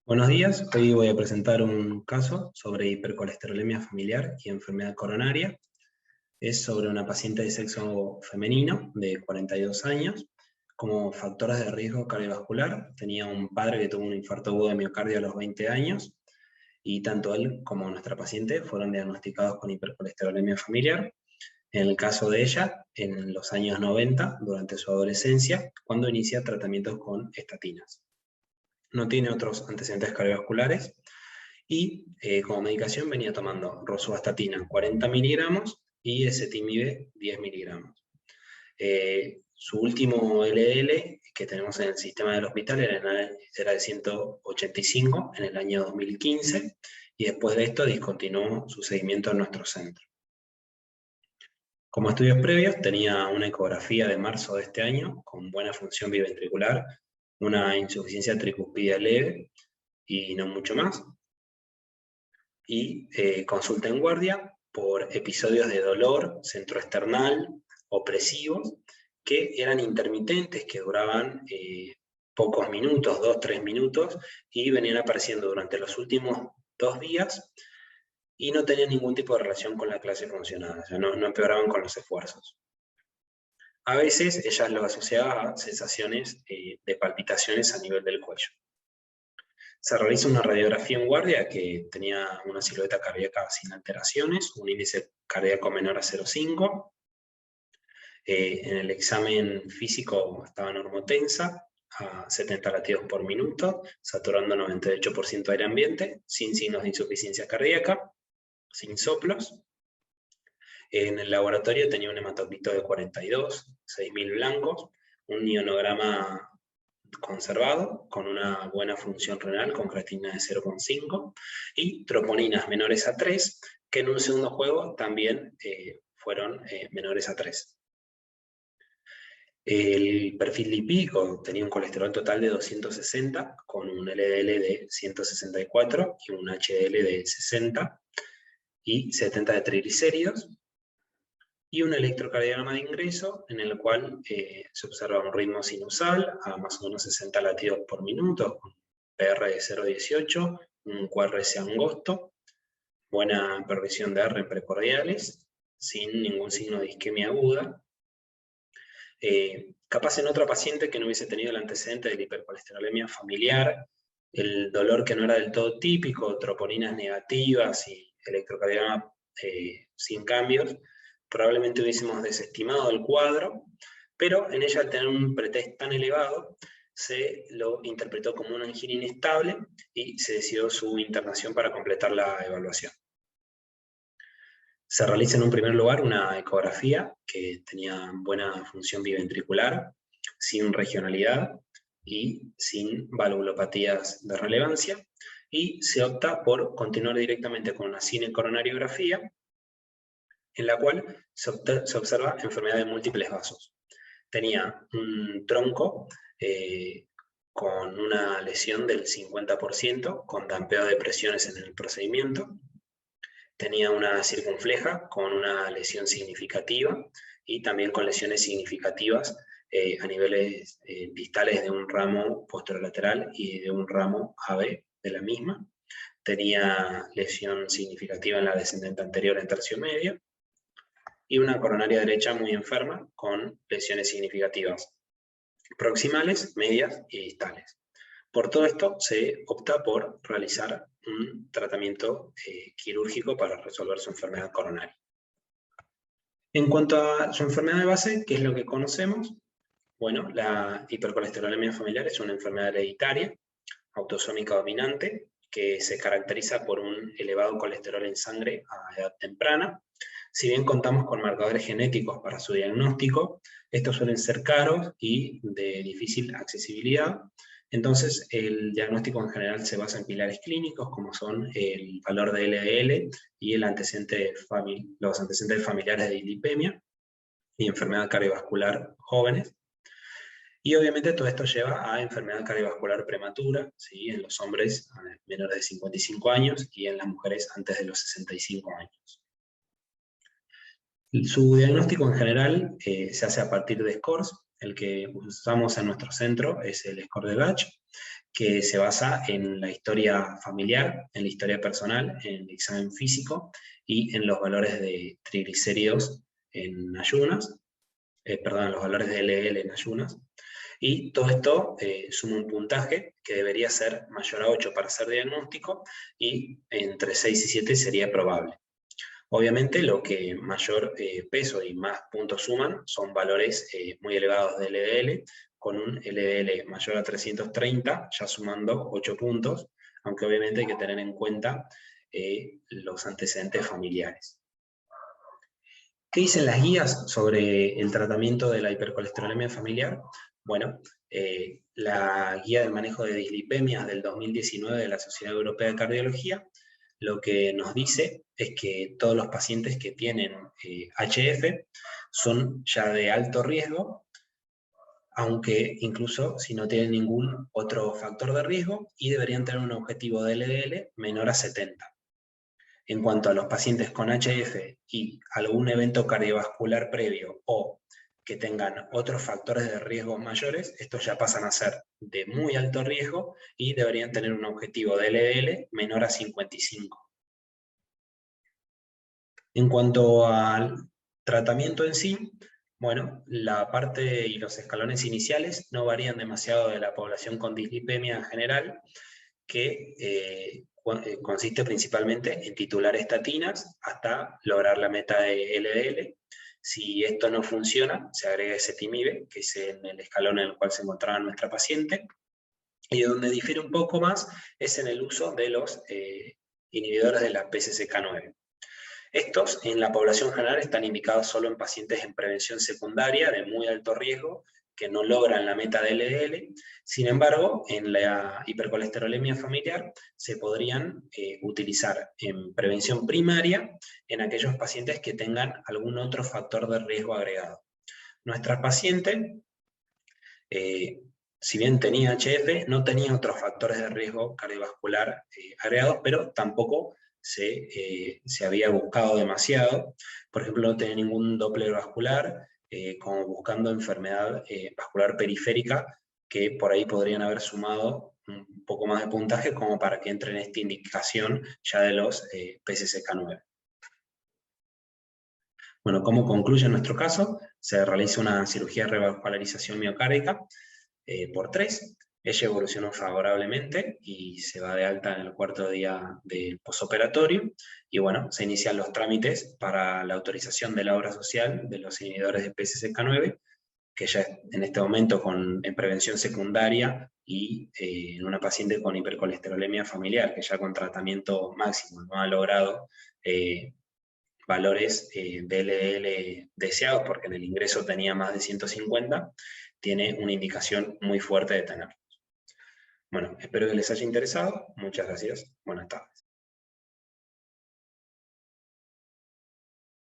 Buenos días, hoy voy a presentar un caso sobre hipercolesterolemia familiar y enfermedad coronaria. Es sobre una paciente de sexo femenino de 42 años. Como factores de riesgo cardiovascular, tenía un padre que tuvo un infarto agudo de miocardio a los 20 años, y tanto él como nuestra paciente fueron diagnosticados con hipercolesterolemia familiar. En el caso de ella, en los años 90, durante su adolescencia, cuando inicia tratamientos con estatinas. No tiene otros antecedentes cardiovasculares y como medicación venía tomando rosuvastatina 40 miligramos y ezetimibe 10 miligramos. Su último LDL que tenemos en el sistema del hospital era de 185 en el año 2015, y después de esto discontinuó su seguimiento en nuestro centro. Como estudios previos, tenía una ecografía de marzo de este año con buena función biventricular, una insuficiencia tricuspidea leve y no mucho más. Y consulta en guardia por episodios de dolor centroesternal opresivos que eran intermitentes, que duraban pocos minutos, 2-3 minutos, y venían apareciendo durante los últimos 2 días y no tenían ningún tipo de relación con la clase funcional, o sea, no empeoraban con los esfuerzos. A veces ella lo asociaba a sensaciones de palpitaciones a nivel del cuello. Se realiza una radiografía en guardia que tenía una silueta cardíaca sin alteraciones, un índice cardíaco menor a 0,5. En el examen físico estaba normotensa, a 70 latidos por minuto, saturando 98% aire ambiente, sin signos de insuficiencia cardíaca, sin soplos. En el laboratorio tenía un hematocrito de 42, 6.000 blancos, un ionograma conservado, con una buena función renal, con creatinina de 0,5, y troponinas menores a 3, que en un segundo juego también fueron menores a 3. El perfil lipídico tenía un colesterol total de 260, con un LDL de 164 y un HDL de 60, y 70 de triglicéridos, y un electrocardiograma de ingreso en el cual se observa un ritmo sinusal a más o menos 60 latidos por minuto, con PR de 0,18, un QRS angosto, buena pervisión de R en precordiales, sin ningún signo de isquemia aguda. Capaz en otra paciente que no hubiese tenido el antecedente de la hipercolesterolemia familiar, el dolor que no era del todo típico, troponinas negativas y electrocardiograma sin cambios, probablemente hubiésemos desestimado el cuadro, pero en ella, al tener un pretest tan elevado, se lo interpretó como una angina inestable y se decidió su internación para completar la evaluación. Se realiza en un primer lugar una ecografía que tenía buena función biventricular, sin regionalidad y sin valvulopatías de relevancia, y se opta por continuar directamente con una cinecoronariografía, en la cual se observa enfermedad de múltiples vasos. Tenía un tronco con una lesión del 50%, con dampeo de presiones en el procedimiento. Tenía una circunfleja con una lesión significativa y también con lesiones significativas a niveles distales de un ramo posterolateral y de un ramo AB de la misma. Tenía lesión significativa en la descendente anterior en tercio medio, y una coronaria derecha muy enferma con lesiones significativas proximales, medias y distales. Por todo esto se opta por realizar un tratamiento quirúrgico para resolver su enfermedad coronaria. En cuanto a su enfermedad de base, ¿qué es lo que conocemos? Bueno, la hipercolesterolemia familiar es una enfermedad hereditaria, autosómica dominante, que se caracteriza por un elevado colesterol en sangre a edad temprana. Si bien contamos con marcadores genéticos para su diagnóstico, estos suelen ser caros y de difícil accesibilidad. Entonces, el diagnóstico en general se basa en pilares clínicos, como son el valor de LDL y los antecedentes familiares de dislipemia y enfermedad cardiovascular jóvenes. Y obviamente todo esto lleva a enfermedad cardiovascular prematura, ¿sí?, en los hombres menores de 55 años y en las mujeres antes de los 65 años. Su diagnóstico en general se hace a partir de scores, El que usamos en nuestro centro es el score de Batch, que se basa en la historia familiar, en la historia personal, en el examen físico y en los valores de triglicéridos en ayunas, perdón, los valores de LDL en ayunas. Y todo esto suma un puntaje que debería ser mayor a 8 para ser diagnóstico y entre 6 y 7 sería probable. Obviamente lo que mayor peso y más puntos suman son valores muy elevados de LDL, con un LDL mayor a 330, ya sumando 8 puntos, aunque obviamente hay que tener en cuenta los antecedentes familiares. ¿Qué dicen las guías sobre el tratamiento de la hipercolesterolemia familiar? Bueno, la guía del manejo de dislipemias del 2019 de la Sociedad Europea de Cardiología lo que nos dice es que todos los pacientes que tienen HF son ya de alto riesgo, aunque incluso si no tienen ningún otro factor de riesgo, y deberían tener un objetivo de LDL menor a 70. En cuanto a los pacientes con HF y algún evento cardiovascular previo o que tengan otros factores de riesgo mayores, estos ya pasan a ser de muy alto riesgo y deberían tener un objetivo de LDL menor a 55. En cuanto al tratamiento en sí, bueno, la parte y los escalones iniciales no varían demasiado de la población con dislipemia en general, que consiste principalmente en titular estatinas hasta lograr la meta de LDL. Si esto no funciona, se agrega ezetimibe, que es en el escalón en el cual se encontraba nuestra paciente, y donde difiere un poco más es en el uso de los inhibidores de la PCSK9. Estos en la población general están indicados solo en pacientes en prevención secundaria de muy alto riesgo que no logran la meta de LDL. Sin embargo, en la hipercolesterolemia familiar se podrían utilizar en prevención primaria en aquellos pacientes que tengan algún otro factor de riesgo agregado. Nuestra paciente, si bien tenía HF, no tenía otros factores de riesgo cardiovascular agregados, pero tampoco se había buscado demasiado. Por ejemplo, no tenía ningún Doppler vascular, como buscando enfermedad vascular periférica, que por ahí podrían haber sumado un poco más de puntaje como para que entre en esta indicación ya de los PCSK9. Bueno, ¿cómo concluye nuestro caso? Se realiza una cirugía de revascularización miocárdica por 3. Ella evolucionó favorablemente y se va de alta en el 4.º día del posoperatorio. Y bueno, se inician los trámites para la autorización de la obra social de los inhibidores de PCSK9, que ya en este momento en prevención secundaria y en una paciente con hipercolesterolemia familiar, que ya con tratamiento máximo no ha logrado valores de LDL deseados, porque en el ingreso tenía más de 150, tiene una indicación muy fuerte de tenerlos. Bueno, espero que les haya interesado. Muchas gracias. Buenas tardes.